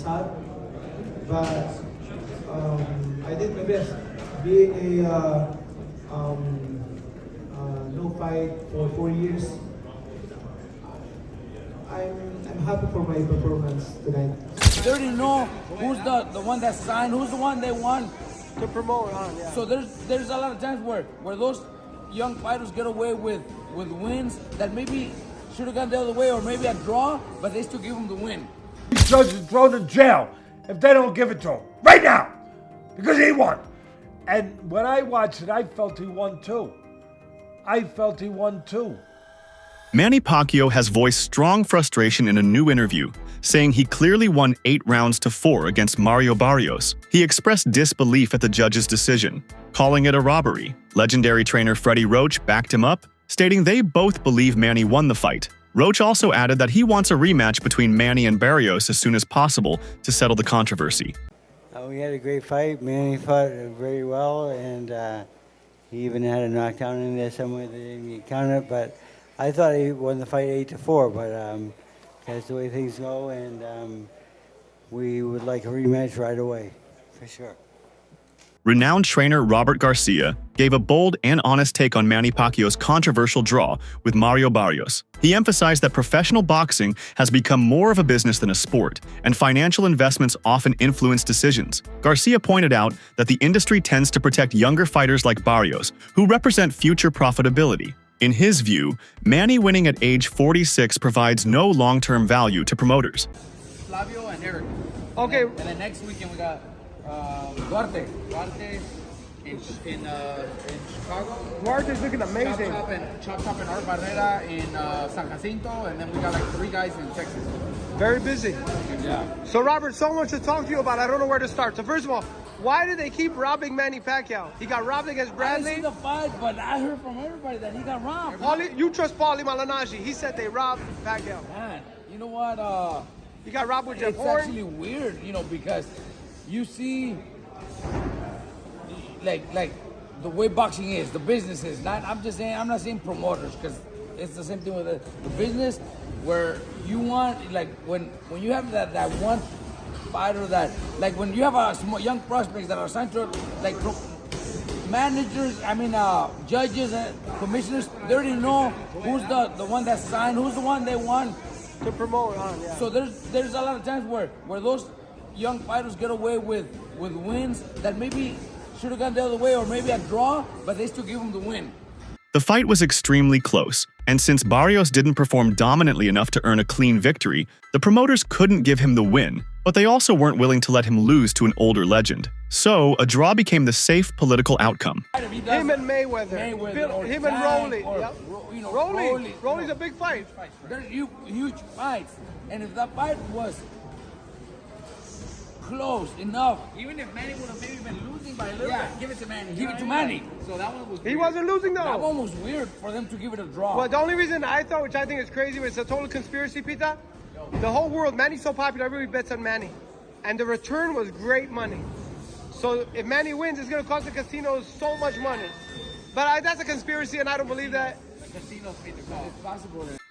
sad, but I did my best. Being a no fight for 4 years, I'm happy for my performance tonight. They already know who's the one that signed, who's the one they want To promote, yeah. So there's a lot of times where those young fighters get away with wins that maybe should have gone the other way, or maybe a draw, but they still give them the win. These judges thrown in jail if they don't give it to him right now, because he won. And when I watched it, I felt he won too. Manny Pacquiao has voiced strong frustration in a new interview, saying he clearly won 8 rounds to 4 against Mario Barrios. He expressed disbelief at the judge's decision, calling it a robbery. Legendary trainer Freddie Roach backed him up, stating they both believe Manny won the fight. Roach also added that he wants a rematch between Manny and Barrios as soon as possible to settle the controversy. We had a great fight. Manny fought very well, and he even had a knockdown in there somewhere that didn't get counted, but I thought he won the fight 8-4, but that's the way things go, and we would like a rematch right away, for sure. Renowned trainer Robert Garcia gave a bold and honest take on Manny Pacquiao's controversial draw with Mario Barrios. He emphasized that professional boxing has become more of a business than a sport, and financial investments often influence decisions. Garcia pointed out that the industry tends to protect younger fighters like Barrios, who represent future profitability. In his view, Manny winning at age 46 provides no long-term value to promoters. Flavio and Eric. Okay. And then next weekend we got Duarte in Chicago. Duarte's looking amazing. Chop Chop and Art Barrera in San Jacinto, and then we got like 3 guys in Texas. Very busy. Yeah. So, Robert, so much to talk to you about. I don't know where to start. So, first of all, why do they keep robbing Manny Pacquiao? He got robbed against I Bradley. didn't see the fight, but I heard from everybody that he got robbed. You trust Paulie Malignaggi. He said they robbed Pacquiao. Man, you know what? He got robbed with Jeff It's Horn. actually weird, because you see, like the way boxing is, the business is. I'm not saying promoters, because it's the same thing with the business, where you want, like when you have that one fighter that, like when you have a young prospects that are signed to, like managers, judges and commissioners, they already know who's the one that signed, who's the one they want To promote, yeah. So there's a lot of times where those young fighters get away with wins that maybe should have gone the other way, or maybe a draw, but they still give them the win. The fight was extremely close, and since Barrios didn't perform dominantly enough to earn a clean victory, the promoters couldn't give him the win, but they also weren't willing to let him lose to an older legend. So, a draw became the safe political outcome. Him and Mayweather. Him and Rolly. Yep. Rolly's a big fight. They're huge fights, and if that fight was close enough, even if Manny would have maybe been losing by a little bit, give it to Manny. Give it to Manny. So that one was weird. He wasn't losing though. That one was weird for them to give it a draw. Well, the only reason I thought, which I think is crazy, it's a total conspiracy, Pita. The whole world, Manny's so popular, everybody bets on Manny. And the return was great money. So if Manny wins, it's going to cost the casinos so much money. But that's a conspiracy, and I don't believe that.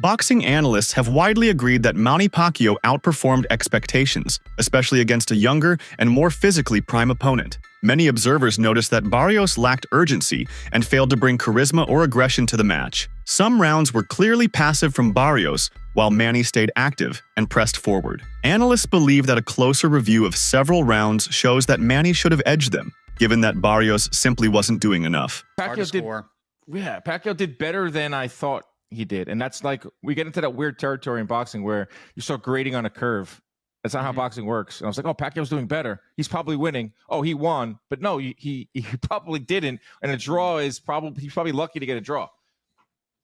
Boxing analysts have widely agreed that Manny Pacquiao outperformed expectations, especially against a younger and more physically prime opponent. Many observers noticed that Barrios lacked urgency and failed to bring charisma or aggression to the match. Some rounds were clearly passive from Barrios, while Manny stayed active and pressed forward. Analysts believe that a closer review of several rounds shows that Manny should have edged them, given that Barrios simply wasn't doing enough. Pacquiao did better than I thought he did. And that's like, we get into that weird territory in boxing where you start grading on a curve. That's not how boxing works. And I was like, oh, Pacquiao's doing better. He's probably winning. Oh, he won. But no, he probably didn't. And a draw is he's probably lucky to get a draw.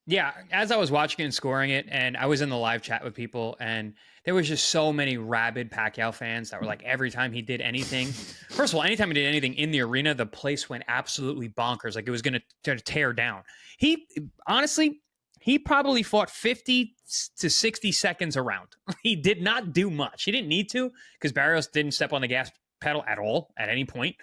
Yeah, as I was watching and scoring it, and I was in the live chat with people, and there was just so many rabid Pacquiao fans that were like, every time he did anything, first of all, anytime he did anything in the arena, the place went absolutely bonkers. Like it was going to tear down. He probably fought 50 to 60 seconds around. He did not do much. He didn't need to, because Barrios didn't step on the gas pedal at all at any point.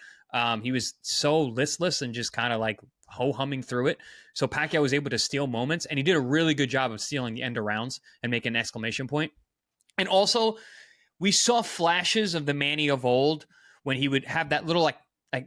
He was so listless and just kind of like ho-humming through it. So Pacquiao was able to steal moments, and he did a really good job of stealing the end of rounds and making an exclamation point. And also, We saw flashes of the Manny of old when he would have that little like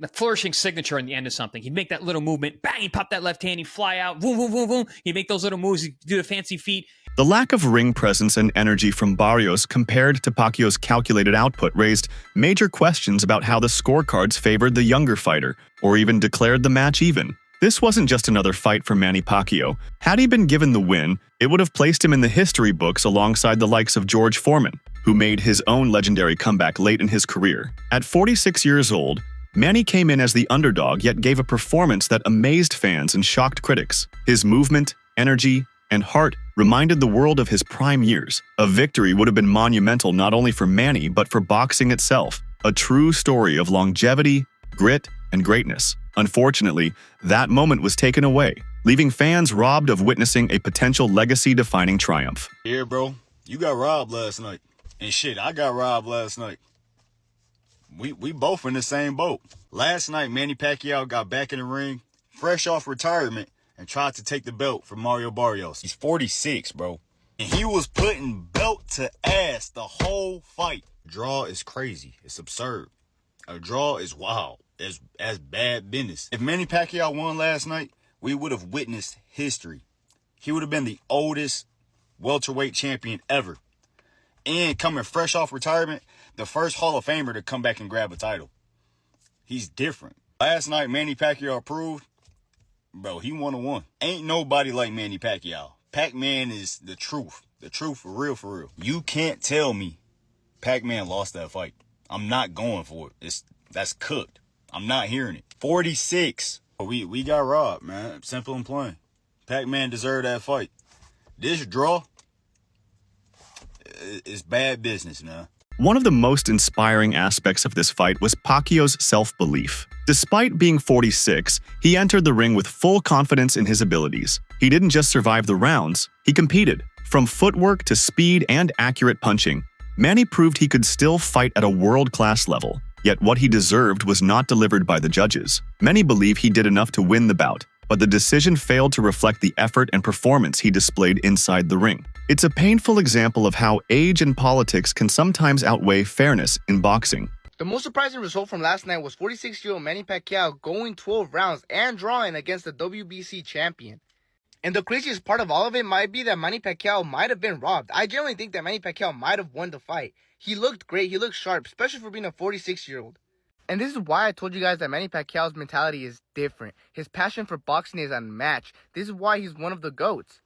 the flourishing signature in the end of something. He'd make that little movement, bang, he'd pop that left hand, he'd fly out, boom, boom, boom, boom. He'd make those little moves, he'd do the fancy feet. The lack of ring presence and energy from Barrios compared to Pacquiao's calculated output raised major questions about how the scorecards favored the younger fighter, or even declared the match even. This wasn't just another fight for Manny Pacquiao. Had he been given the win, it would have placed him in the history books alongside the likes of George Foreman, who made his own legendary comeback late in his career. At 46 years old, Manny came in as the underdog yet gave a performance that amazed fans and shocked critics. His movement, energy, and heart reminded the world of his prime years. A victory would have been monumental not only for Manny but for boxing itself, a true story of longevity, grit, and greatness. Unfortunately, that moment was taken away, leaving fans robbed of witnessing a potential legacy-defining triumph. Yeah, bro, you got robbed last night. And shit, I got robbed last night. We both in the same boat. Last night, Manny Pacquiao got back in the ring, fresh off retirement, and tried to take the belt from Mario Barrios. He's 46, bro. And he was putting belt to ass the whole fight. Draw is crazy. It's absurd. A draw is wild. As bad business. If Manny Pacquiao won last night, we would have witnessed history. He would have been the oldest welterweight champion ever. And coming fresh off retirement, the first Hall of Famer to come back and grab a title. He's different. Last night, Manny Pacquiao proved, bro, he 1-1. Ain't nobody like Manny Pacquiao. Pac-Man is the truth. The truth for real, for real. You can't tell me Pac-Man lost that fight. I'm not going for it. That's cooked. I'm not hearing it. 46. We got robbed, man. Simple and plain. Pac-Man deserved that fight. This draw is bad business, man. One of the most inspiring aspects of this fight was Pacquiao's self-belief. Despite being 46, he entered the ring with full confidence in his abilities. He didn't just survive the rounds, he competed. From footwork to speed and accurate punching, Manny proved he could still fight at a world-class level. Yet what he deserved was not delivered by the judges. Many believe he did enough to win the bout, but the decision failed to reflect the effort and performance he displayed inside the ring. It's a painful example of how age and politics can sometimes outweigh fairness in boxing. The most surprising result from last night was 46-year-old Manny Pacquiao going 12 rounds and drawing against the WBC champion. And the craziest part of all of it might be that Manny Pacquiao might have been robbed. I generally think that Manny Pacquiao might have won the fight. He looked great, he looked sharp, especially for being a 46-year-old. And this is why I told you guys that Manny Pacquiao's mentality is different. His passion for boxing is unmatched. This is why he's one of the GOATs.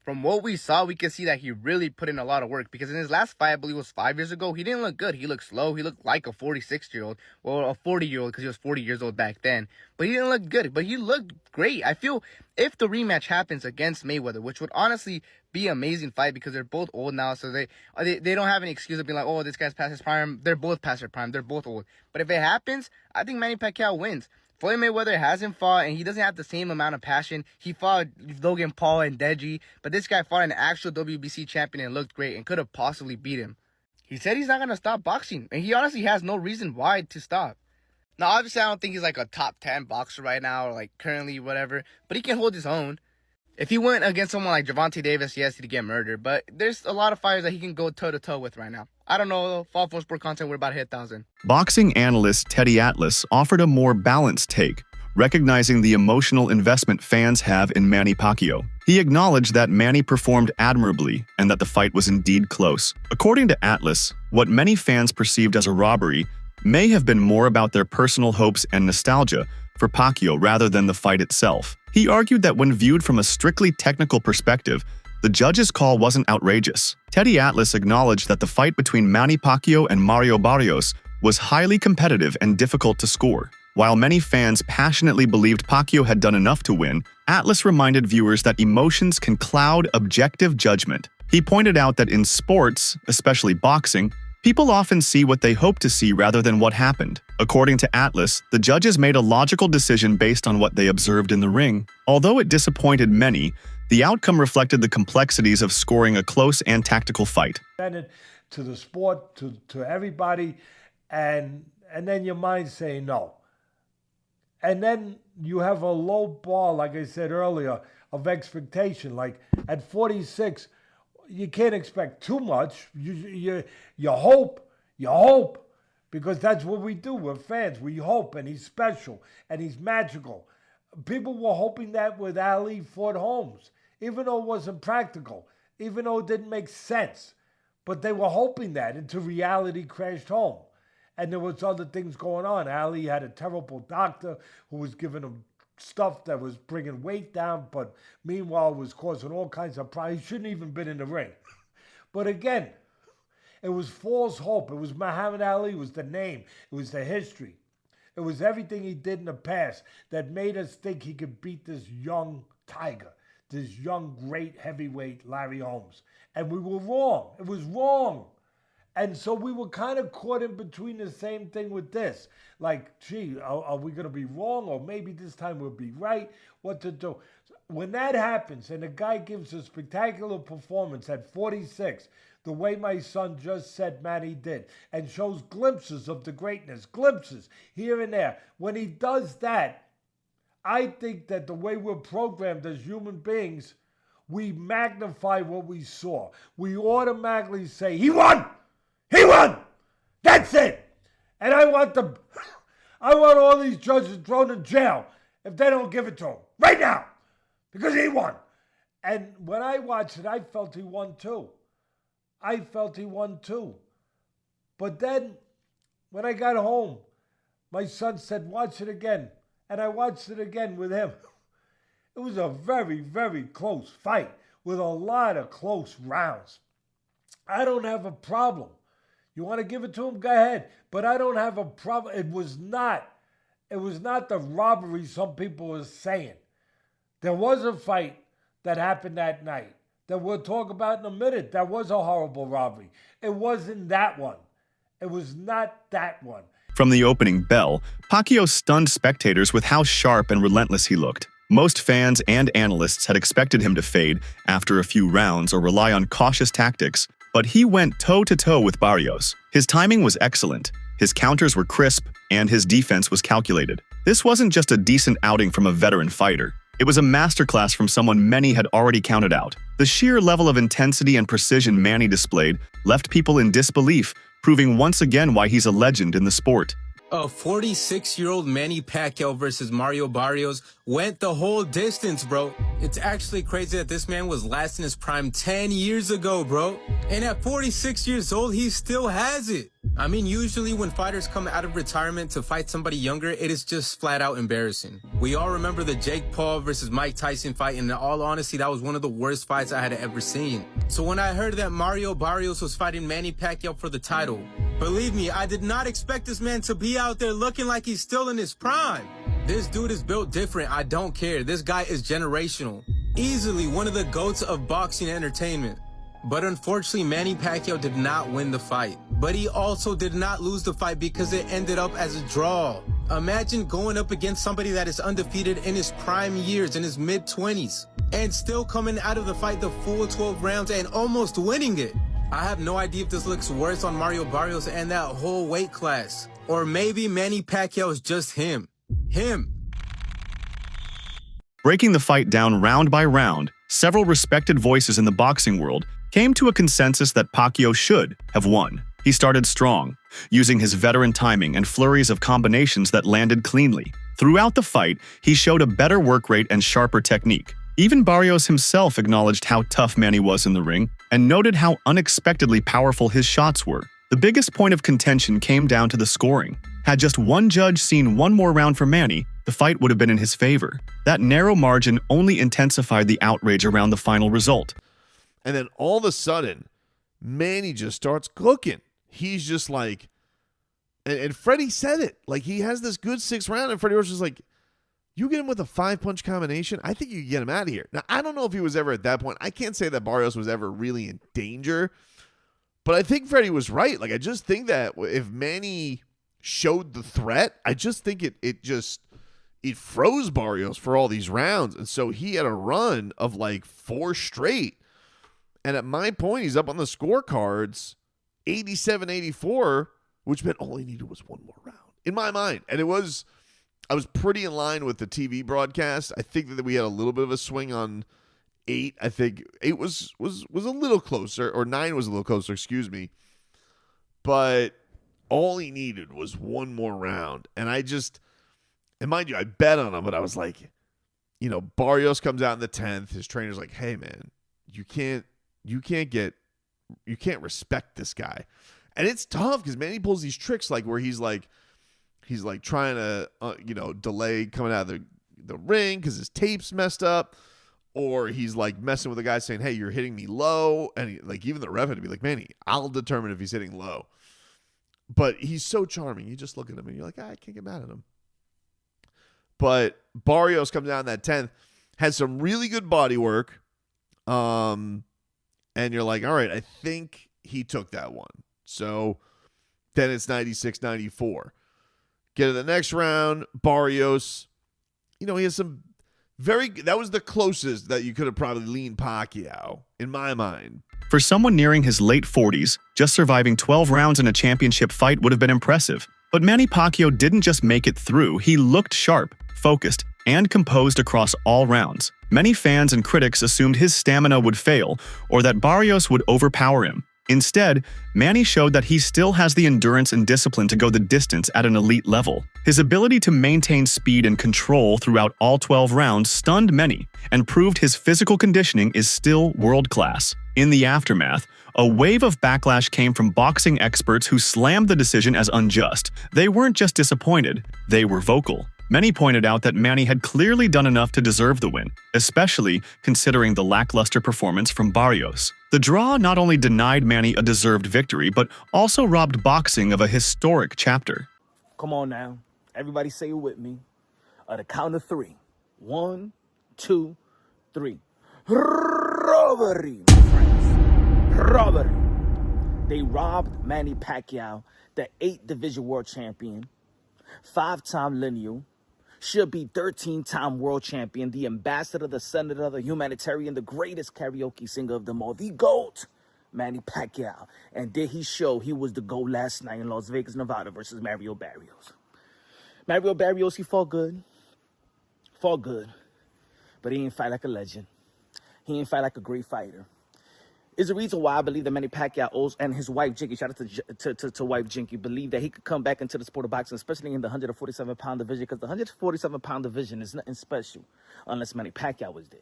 From what we saw, we can see that he really put in a lot of work, because in his last fight, I believe it was 5 years ago, he didn't look good. He looked slow. He looked like a 46-year-old, or a 40-year-old, because he was 40 years old back then. But he didn't look good, but he looked great. I feel if the rematch happens against Mayweather, which would honestly be an amazing fight, because they're both old now, so they don't have any excuse of being like, oh, this guy's past his prime. They're both past their prime. They're both old. But if it happens, I think Manny Pacquiao wins. Floyd Mayweather hasn't fought, and he doesn't have the same amount of passion. He fought Logan Paul and Deji, but this guy fought an actual WBC champion and looked great and could have possibly beat him. He said he's not going to stop boxing, and he honestly has no reason why to stop. Now, obviously, I don't think he's like a top 10 boxer right now, or like currently whatever, but he can hold his own. If he went against someone like Gervonta Davis, yes, he'd get murdered, but there's a lot of fighters that he can go toe-to-toe with right now. I don't know, Fall for Sport content, we're about to hit 1,000. Boxing analyst Teddy Atlas offered a more balanced take, recognizing the emotional investment fans have in Manny Pacquiao. He acknowledged that Manny performed admirably and that the fight was indeed close. According to Atlas, what many fans perceived as a robbery may have been more about their personal hopes and nostalgia for Pacquiao rather than the fight itself. He argued that when viewed from a strictly technical perspective, the judge's call wasn't outrageous. Teddy Atlas acknowledged that the fight between Manny Pacquiao and Mario Barrios was highly competitive and difficult to score. While many fans passionately believed Pacquiao had done enough to win, Atlas reminded viewers that emotions can cloud objective judgment. He pointed out that in sports, especially boxing, people often see what they hope to see rather than what happened. According to Atlas, the judges made a logical decision based on what they observed in the ring. Although it disappointed many, the outcome reflected the complexities of scoring a close and tactical fight. To the sport, to everybody, and then your mind saying no. And then you have a low bar, like I said earlier, of expectation. Like at 46, you can't expect too much. You hope You hope, because that's what we do. We're fans. We hope, and he's special, and he's magical. People were hoping that with Ali fought Holmes, even though it wasn't practical, even though it didn't make sense. But they were hoping that until reality crashed home. And there was other things going on. Ali had a terrible doctor who was giving him stuff that was bringing weight down, but meanwhile was causing all kinds of problems. He shouldn't even been in the ring. But again, it was false hope. It was Muhammad Ali. It was the name. It was the history. It was everything he did in the past that made us think he could beat this young tiger, this young, great heavyweight Larry Holmes. And we were wrong. It was wrong. And so we were kind of caught in between the same thing with this. Like, gee, are we going to be wrong? Or maybe this time we'll be right? What to do? When that happens and a guy gives a spectacular performance at 46, the way my son just said Manny did, and shows glimpses of the greatness, glimpses here and there. When he does that, I think that the way we're programmed as human beings, we magnify what we saw. We automatically say, he won! He won! That's it! And I want all these judges thrown in jail if they don't give it to him. Right now! Because he won. And when I watched it, I felt he won too. But then, when I got home, my son said, watch it again. And I watched it again with him. It was a very, very close fight with a lot of close rounds. I don't have a problem. You want to give it to him? Go ahead. But I don't have a problem. It was not the robbery some people were saying. There was a fight that happened that night that we'll talk about in a minute. That was a horrible robbery. It wasn't that one. It was not that one. From the opening bell, Pacquiao stunned spectators with how sharp and relentless he looked. Most fans and analysts had expected him to fade after a few rounds or rely on cautious tactics, but he went toe-to-toe with Barrios. His timing was excellent, his counters were crisp, and his defense was calculated. This wasn't just a decent outing from a veteran fighter. It was a masterclass from someone many had already counted out. The sheer level of intensity and precision Manny displayed left people in disbelief, proving once again why he's a legend in the sport. A 46-year-old Manny Pacquiao versus Mario Barrios went the whole distance, bro. It's actually crazy that this man was last in his prime 10 years ago, bro. And at 46 years old, he still has it. I mean, usually when fighters come out of retirement to fight somebody younger, it is just flat out embarrassing. We all remember the Jake Paul versus Mike Tyson fight, and in all honesty, that was one of the worst fights I had ever seen. So when I heard that Mario Barrios was fighting Manny Pacquiao for the title, believe me, I did not expect this man to be out there looking like he's still in his prime. This dude is built different. I don't care. This guy is generational. Easily one of the GOATs of boxing entertainment. But unfortunately, Manny Pacquiao did not win the fight. But he also did not lose the fight because it ended up as a draw. Imagine going up against somebody that is undefeated in his prime years, in his mid-20s, and still coming out of the fight the full 12 rounds and almost winning it. I have no idea if this looks worse on Mario Barrios and that whole weight class. Or maybe Manny Pacquiao is just him. Breaking the fight down round by round, several respected voices in the boxing world came to a consensus that Pacquiao should have won. He started strong, using his veteran timing and flurries of combinations that landed cleanly. Throughout the fight, he showed a better work rate and sharper technique. Even Barrios himself acknowledged how tough Manny was in the ring and noted how unexpectedly powerful his shots were. The biggest point of contention came down to the scoring. Had just one judge seen one more round for Manny, the fight would have been in his favor. That narrow margin only intensified the outrage around the final result. And then all of a sudden, Manny just starts cooking. He's just like, and Freddie said it. Like, he has this good 6th round, and Freddie Roach is like, you get him with a 5-punch combination, I think you can get him out of here. Now, I don't know if he was ever at that point. I can't say that Barrios was ever really in danger, but I think Freddie was right. Like, I just think that if Manny showed the threat, I just think it froze Barrios for all these rounds. And so he had a run of like 4 straight. And at my point, he's up on the scorecards, 87-84, which meant all he needed was one more round in my mind. And I was pretty in line with the TV broadcast. I think that we had a little bit of a swing on 8. I think 8 was a little closer, or 9 was a little closer, excuse me. But all he needed was one more round. And mind you, I bet on him, but I was like, Barrios comes out in the 10th. His trainer's like, hey man, you can't respect this guy. And it's tough because Manny pulls these tricks like where he's like trying to delay coming out of the ring because his tape's messed up, or he's like messing with the guy saying, hey, you're hitting me low, and even the ref had to be like, Manny, I'll determine if he's hitting low. But he's so charming. You just look at him and you're like, I can't get mad at him. But Barrios comes down that 10th, had some really good body work. And you're like, all right, I think he took that one. So then it's 96-94. Get to the next round, Barrios, he has some that was the closest that you could have probably leaned Pacquiao, in my mind. For someone nearing his late 40s, just surviving 12 rounds in a championship fight would have been impressive. But Manny Pacquiao didn't just make it through, he looked sharp, focused, and composed across all rounds. Many fans and critics assumed his stamina would fail, or that Barrios would overpower him. Instead, Manny showed that he still has the endurance and discipline to go the distance at an elite level. His ability to maintain speed and control throughout all 12 rounds stunned many and proved his physical conditioning is still world-class. In the aftermath, a wave of backlash came from boxing experts who slammed the decision as unjust. They weren't just disappointed, they were vocal. Many pointed out that Manny had clearly done enough to deserve the win, especially considering the lackluster performance from Barrios. The draw not only denied Manny a deserved victory, but also robbed boxing of a historic chapter. Come on now. Everybody say it with me. At the count of 3. 1, 2, 3. Robbery, my friends. Robbery. They robbed Manny Pacquiao, the 8th division world champion, 5-time lineal, should be 13-time world champion, the ambassador, the senator, the humanitarian, the greatest karaoke singer of them all, the GOAT, Manny Pacquiao. And did he show he was the GOAT last night in Las Vegas, Nevada versus Mario Barrios. Mario Barrios, he fought good, but he didn't fight like a legend. He didn't fight like a great fighter. Is the reason why I believe that Manny Pacquiao and his wife, Jinky, shout out to wife Jinky, believe that he could come back into the sport of boxing, especially in the 147-pound division, because the 147-pound division is nothing special unless Manny Pacquiao was there.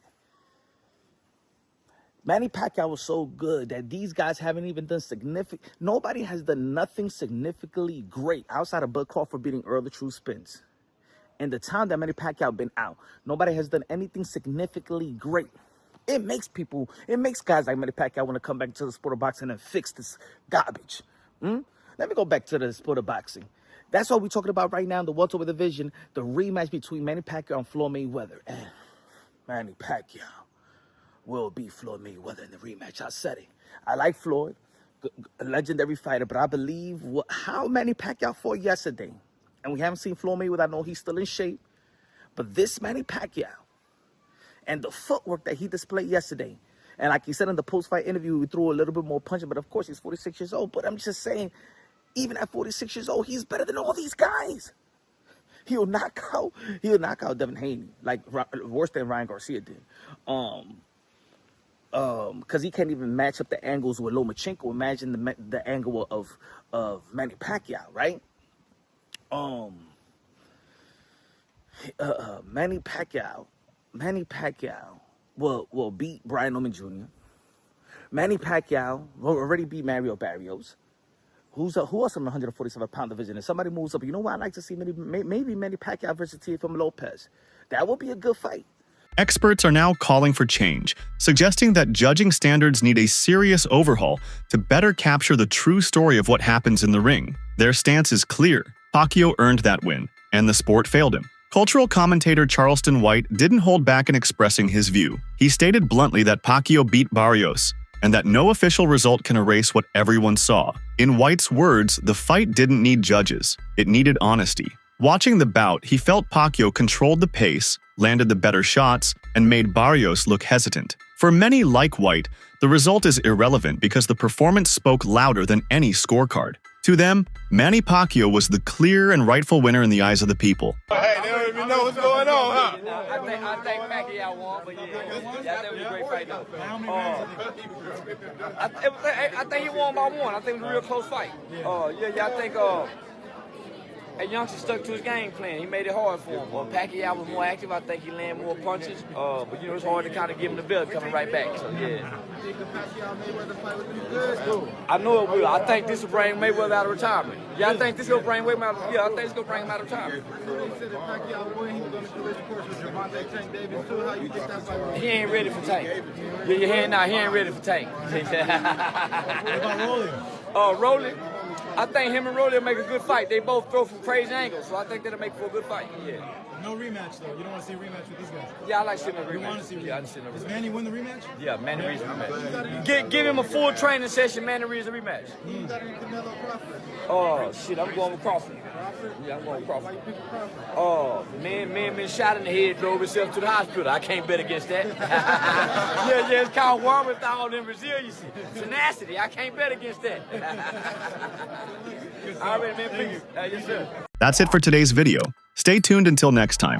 Manny Pacquiao was so good that these guys haven't even done nobody has done nothing significantly great outside of Bud Crawford beating Earl the True Spence. In the time that Manny Pacquiao been out, nobody has done anything significantly great. It makes guys like Manny Pacquiao want to come back to the sport of boxing and fix this garbage. Let me go back to the sport of boxing. That's what we're talking about right now in the welterweight division, the rematch between Manny Pacquiao and Floyd Mayweather. And Manny Pacquiao will beat Floyd Mayweather in the rematch. I said it. I like Floyd, a legendary fighter, but I believe how Manny Pacquiao fought yesterday, and we haven't seen Floyd Mayweather. I know he's still in shape, but this Manny Pacquiao, and the footwork that he displayed yesterday. And like he said in the post-fight interview, he threw a little bit more punch, but of course he's 46 years old. But I'm just saying, even at 46 years old, he's better than all these guys. He'll knock out Devin Haney, like worse than Ryan Garcia did. Because he can't even match up the angles with Lomachenko. Imagine the angle of Manny Pacquiao, right? Manny Pacquiao will beat Brian Norman Jr. Manny Pacquiao will already beat Mario Barrios. Who else in the 147-pound division? If somebody moves up, you know what I'd like to see? Maybe Manny Pacquiao versus Teofimo Lopez. That would be a good fight. Experts are now calling for change, suggesting that judging standards need a serious overhaul to better capture the true story of what happens in the ring. Their stance is clear. Pacquiao earned that win, and the sport failed him. Cultural commentator Charleston White didn't hold back in expressing his view. He stated bluntly that Pacquiao beat Barrios, and that no official result can erase what everyone saw. In White's words, the fight didn't need judges. It needed honesty. Watching the bout, he felt Pacquiao controlled the pace, landed the better shots, and made Barrios look hesitant. For many like White, the result is irrelevant because the performance spoke louder than any scorecard. To them, Manny Pacquiao was the clear and rightful winner in the eyes of the people. Hey, they don't even know what's going on, huh? I think Pacquiao won, but yeah, that was a great fight though. I think he won by one. I think it was a real close fight. I think that youngster stuck to his game plan. He made it hard for him. Pacquiao was more active. I think he landed more punches. But it's hard to kind of give him the belt coming right back. So yeah. I know it will. I think this will bring Mayweather out of retirement. Yeah, I think this will bring Mayweather out of, I think it's going to bring him out of retirement. He ain't ready for Tank. Yeah, you're hearing now, he ain't ready for Tank. What about Rolly? Rolly? I think him and Rolly will make a good fight. They both throw from crazy angles, so I think that'll make for a good fight. Yeah. No rematch, though. You don't want to see a rematch with these guys? Yeah, I like seeing a rematch. You want to see a rematch? Yeah, I see a rematch. Does Manny win the rematch? Yeah, Manny wins the rematch. Give him a full training session, Manny wins the rematch. Oh, shit, I'm going with Crawford. Yeah, I'm going with Crawford. Oh, man been shot in the head, drove himself to the hospital. I can't bet against that. yeah, it's called wherewithal and resiliency. Tenacity, I can't bet against that. All right, man, please. Yes, sir. That's it for today's video. Stay tuned until next time.